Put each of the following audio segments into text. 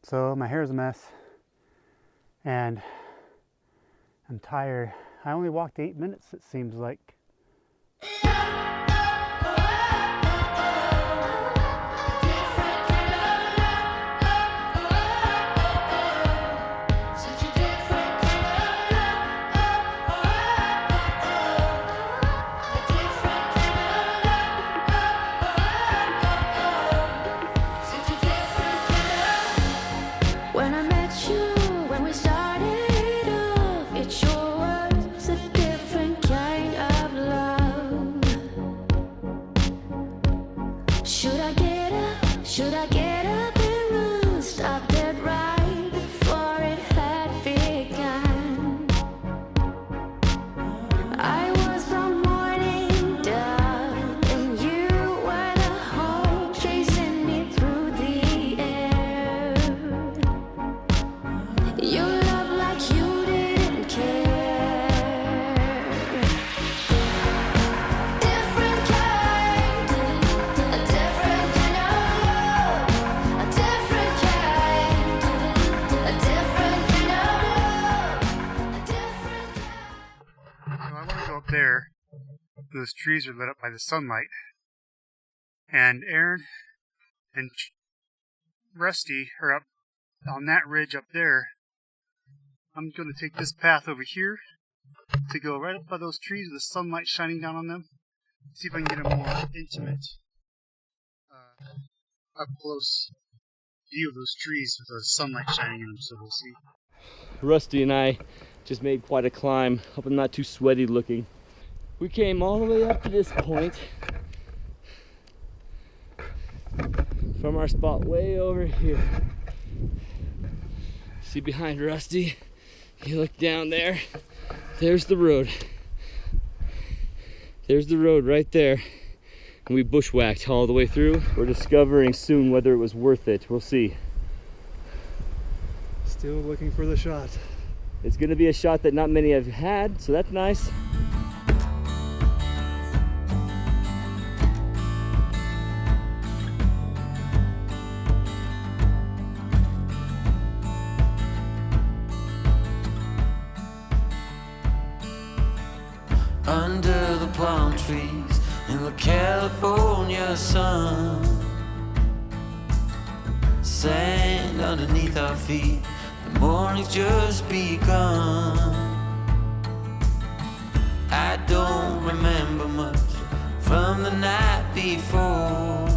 So my hair is a mess and I'm tired. I only walked 8 minutes, it seems like. Should I get up and run? Stop dead right before it had begun. I was the morning dove, and you were the hope chasing me through the air. You loved like you didn't care. Different kind, a different kind of love, a different kind, a different kind of love, a different kind. So I want to go up there. Those trees are lit up by the sunlight. And Aaron and Rusty are up on that ridge up there. I'm going to take this path over here to go right up by those trees with the sunlight shining down on them. See if I can get a more intimate, up close view of those trees with the sunlight shining in them, so we'll see. Rusty and I just made quite a climb up and not too sweaty looking. We came all the way up to this point from our spot way over here. See behind Rusty, you look down there, there's the road. There's the road right there. And we bushwhacked all the way through. We're discovering soon whether it was worth it. We'll see. Still looking for the shot. It's gonna be a shot that not many have had, so that's nice. Under the palm trees in the California sun, sand underneath our feet, the morning's just begun. I don't remember much from the night before,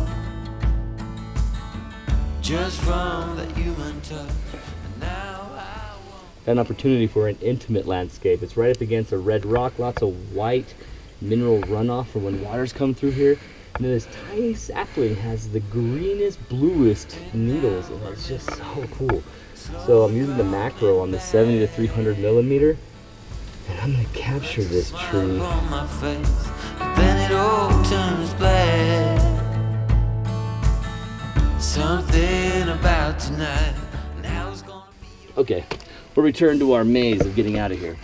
just from the human touch. And now I want An opportunity for an intimate landscape. It's right up against a red rock, lots of white mineral runoff from when waters come through here. And then this tiny sapling has the greenest, bluest needles, and it's just so cool. So I'm using the macro on the 70 to 300 millimeter, and I'm gonna capture this tree. on my face, then it all turns black. Something about tonight, now it's gonna be. Okay, we'll return to our maze of getting out of here.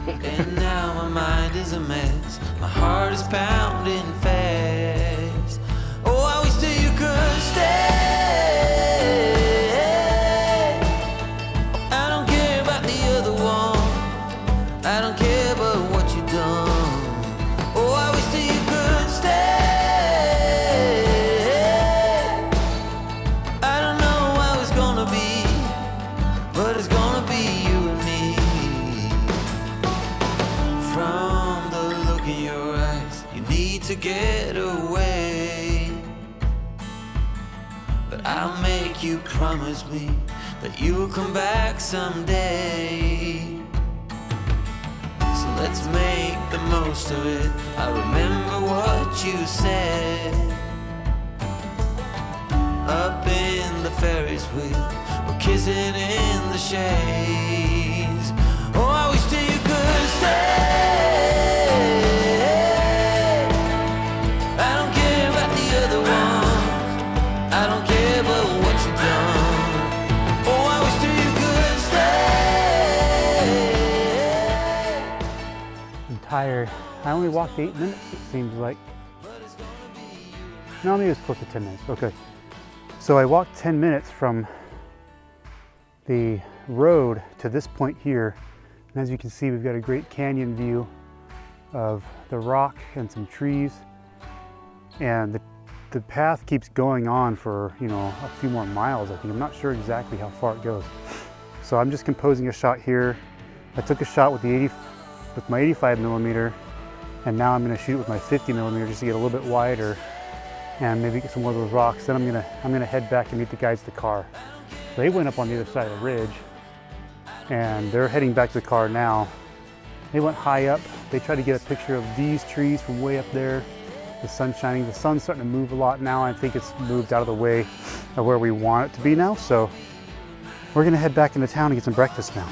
And now my mind is a mess, my heart is pounding fast. Oh, I wish that you could stay. I don't care about the other one, I don't care about what you've done. Oh, I wish that you could stay. I don't know how it's gonna be, but it's gonna be you and me. From the look in your eyes, you need to get away. But I'll make you promise me that you'll come back someday. So let's make the most of it. I remember what you said. Up in the Ferris wheel, we're kissing in the shades. Oh, I wish that you could stay. I don't care about the other ones, I don't care about what you've done. Oh, I wish that you could stay. I'm tired. I only walked 8 minutes, it seems like. No, maybe it's close to 10 minutes. Okay. So I walked 10 minutes from the road to this point here. And as you can see, we've got a great canyon view of the rock and some trees. And the path keeps going on for, you know, a few more miles, I think. I'm not sure exactly how far it goes. So I'm just composing a shot here. I took a shot with my 85 millimeter, and now I'm gonna shoot with my 50 millimeter just to get a little bit wider and maybe get some more of those rocks. Then I'm gonna head back and meet the guys at the car. They went up on the other side of the ridge and they're heading back to the car now. They went high up. They tried to get a picture of these trees from way up there. The sun's shining. The sun's starting to move a lot now. I think it's moved out of the way of where we want it to be now. So we're gonna head back into town and get some breakfast now.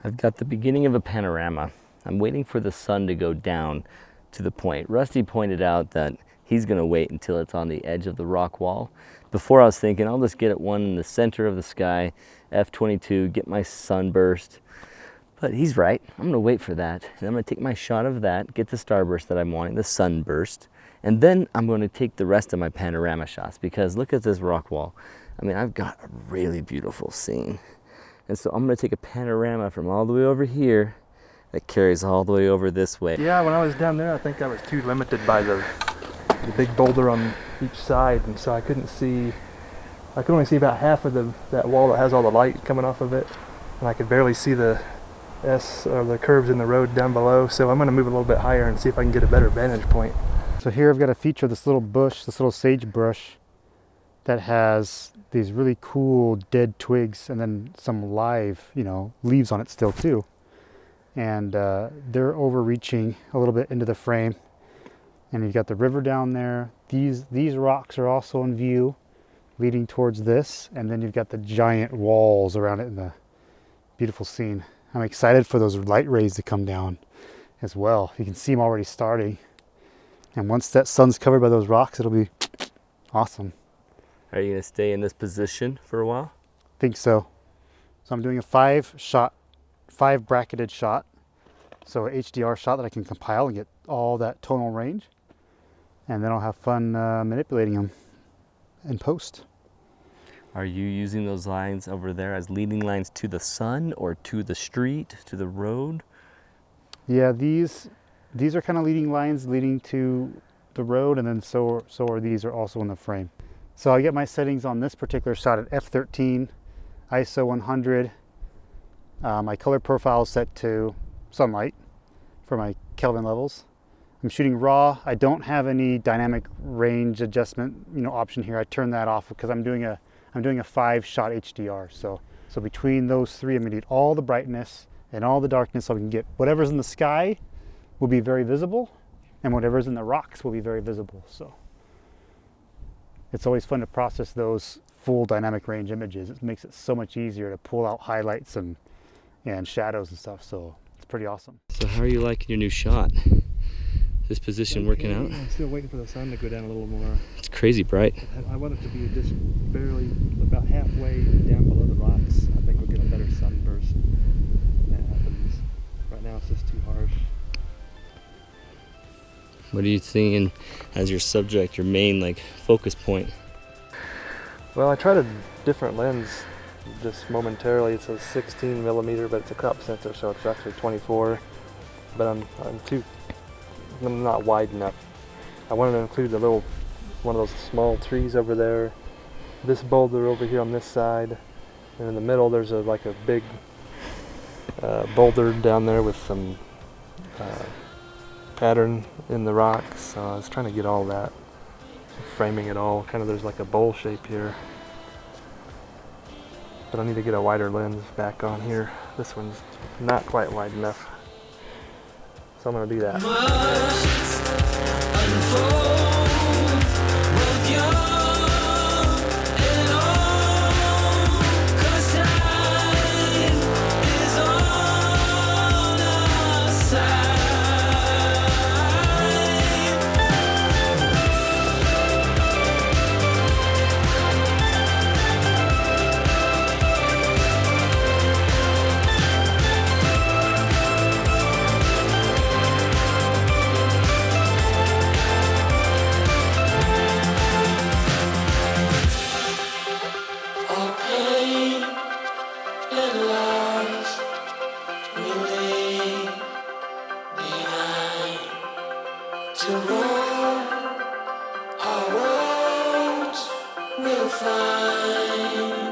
I've got the beginning of a panorama. I'm waiting for the sun to go down to the point. Rusty pointed out that he's gonna wait until it's on the edge of the rock wall. Before I was thinking, I'll just get it one in the center of the sky, F22, get my sunburst. But he's right, I'm gonna wait for that. And I'm gonna take my shot of that, get the starburst that I'm wanting, the sunburst. And then I'm gonna take the rest of my panorama shots because look at this rock wall. I mean, I've got a really beautiful scene. And so I'm gonna take a panorama from all the way over here that carries all the way over this way. Yeah, when I was down there, I think I was too limited by the big boulder on each side, and so I could only see about half of that wall that has all the light coming off of it, and I could barely see the the curves in the road down below. So I'm gonna move a little bit higher and see if I can get a better vantage point. So here I've got a feature of this little bush, this little sagebrush that has these really cool dead twigs and then some live, you know, leaves on it still too. And they're overreaching a little bit into the frame. And you've got the river down there. These rocks are also in view, leading towards this. And then you've got the giant walls around it in the beautiful scene. I'm excited for those light rays to come down as well. You can see them already starting. And once that sun's covered by those rocks, it'll be awesome. Are you gonna stay in this position for a while? Think so. So I'm doing a 5 bracketed shot. So a HDR shot that I can compile and get all that tonal range. And then I'll have fun manipulating them in post. Are you using those lines over there as leading lines to the sun or to the street, to the road? Yeah, these are kind of leading lines leading to the road, and then so are these are also in the frame. So I get my settings on this particular shot at f13, ISO 100. My color profile is set to sunlight for my Kelvin levels. I'm shooting raw. I don't have any dynamic range adjustment, option here. I turn that off because I'm doing a 5-shot HDR. So between those three, I'm gonna need all the brightness and all the darkness, so we can get whatever's in the sky will be very visible, and whatever's in the rocks will be very visible. So it's always fun to process those full dynamic range images. It makes it so much easier to pull out highlights and shadows and stuff. So it's pretty awesome. So how are you liking your new shot? This position working out? I'm still waiting for the sun to go down a little more. It's crazy bright. I want it to be just barely about halfway down below the rocks. I think we'll get a better sunburst when that happens. Right now it's just too harsh. What are you seeing as your subject, your main focus point? Well, I tried a different lens just momentarily. It's a 16 millimeter, but it's a crop sensor, so it's actually 24. But I'm too not wide enough. I wanted to include the little, one of those small trees over there, this boulder over here on this side, and in the middle there's like a big boulder down there with some pattern in the rock. So I was trying to get all that, framing it all. Kind of there's like a bowl shape here. But I need to get a wider lens back on here. This one's not quite wide enough. So I'm going to do that. Our roads will find.